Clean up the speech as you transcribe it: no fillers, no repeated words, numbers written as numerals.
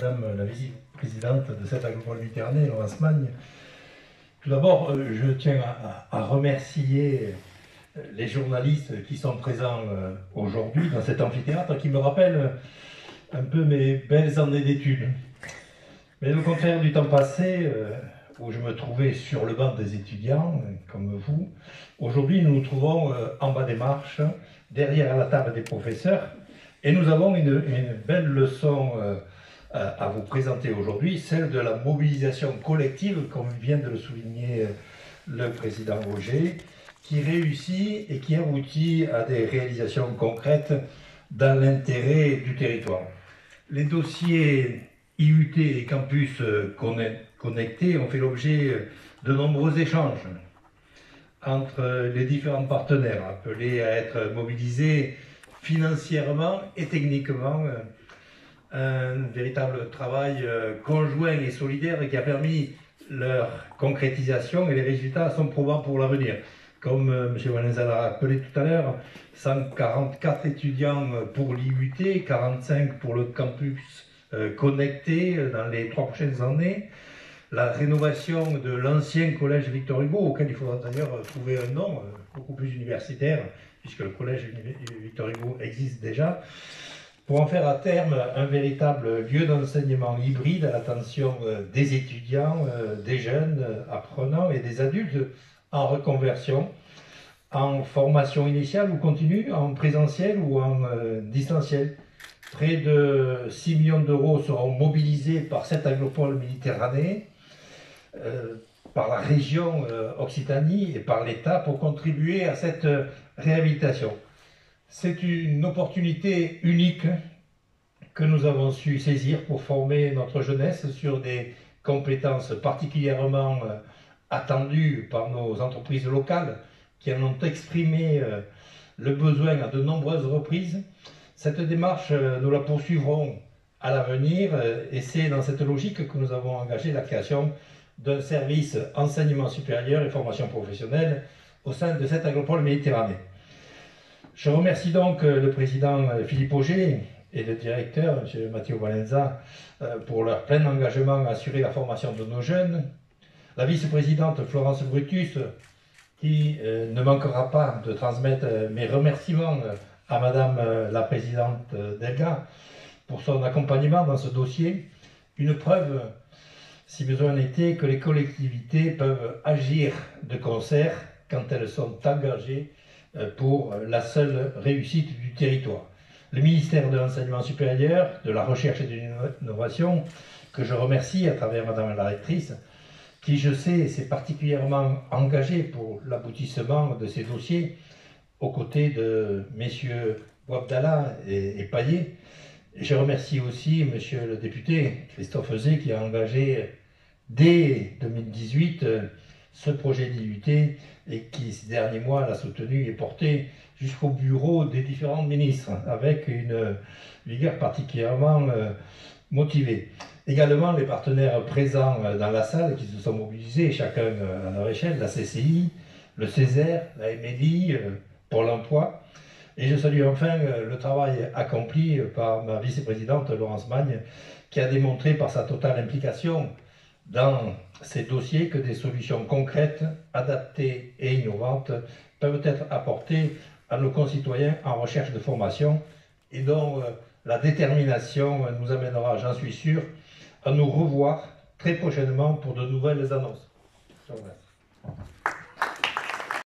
Madame la vice-présidente de cette agropole Méditerranée, Laurence Magne. Tout d'abord, je tiens à remercier les journalistes qui sont présents aujourd'hui dans cet amphithéâtre qui me rappellent un peu mes belles années d'études. Mais au contraire du temps passé, où je me trouvais sur le banc des étudiants, comme vous, aujourd'hui nous nous trouvons en bas des marches, derrière la table des professeurs, et nous avons une belle leçon à vous présenter aujourd'hui, celle de la mobilisation collective, comme vient de le souligner le président Roger, qui réussit et qui aboutit à des réalisations concrètes dans l'intérêt du territoire. Les dossiers IUT et campus connectés ont fait l'objet de nombreux échanges entre les différents partenaires, appelés à être mobilisés financièrement et techniquement. Un véritable travail conjoint et solidaire qui a permis leur concrétisation, et les résultats sont probants pour l'avenir. Comme M. Valenza l'a rappelé tout à l'heure, 144 étudiants pour l'IUT, 45 pour le campus connecté dans les 3 prochaines années. La rénovation de l'ancien collège Victor Hugo, auquel il faudra d'ailleurs trouver un nom beaucoup plus universitaire, puisque le collège Victor Hugo existe déjà, pour en faire à terme un véritable lieu d'enseignement hybride à l'attention des étudiants, des jeunes apprenants et des adultes en reconversion, en formation initiale ou continue, en présentiel ou en distanciel. Près de 6 millions d'euros seront mobilisés par cette agropole Méditerranée, par la région Occitanie et par l'État pour contribuer à cette réhabilitation. C'est une opportunité unique que nous avons su saisir pour former notre jeunesse sur des compétences particulièrement attendues par nos entreprises locales qui en ont exprimé le besoin à de nombreuses reprises. Cette démarche, nous la poursuivrons à l'avenir et c'est dans cette logique que nous avons engagé la création d'un service enseignement supérieur et formation professionnelle au sein de cette agropole Méditerranée. Je remercie donc le président Philippe Auger et le directeur, M. Matteo Valenza, pour leur plein engagement à assurer la formation de nos jeunes. La vice-présidente Florence Brutus, qui ne manquera pas de transmettre mes remerciements à Madame la présidente Delga pour son accompagnement dans ce dossier. Une preuve, si besoin était, que les collectivités peuvent agir de concert quand elles sont engagées pour la seule réussite du territoire. Le ministère de l'Enseignement supérieur, de la Recherche et de l'Innovation, que je remercie à travers Madame la rectrice, qui, je sais, s'est particulièrement engagé pour l'aboutissement de ces dossiers, aux côtés de messieurs Bouabdallah et Payet. Je remercie aussi monsieur le député Christophe Euzet, qui a engagé dès 2018 ce projet d'IUT et qui, ces derniers mois, l'a soutenu et porté jusqu'au bureau des différents ministres avec une vigueur particulièrement motivée. Également, les partenaires présents dans la salle qui se sont mobilisés, chacun à leur échelle, la CCI, le Césaire, la MEDI, Pôle emploi. Et je salue enfin le travail accompli par ma vice-présidente Laurence Magne, qui a démontré par sa totale implication dans ces dossiers que des solutions concrètes, adaptées et innovantes peuvent être apportées à nos concitoyens en recherche de formation et dont la détermination nous amènera, j'en suis sûr, à nous revoir très prochainement pour de nouvelles annonces. Je vous remercie.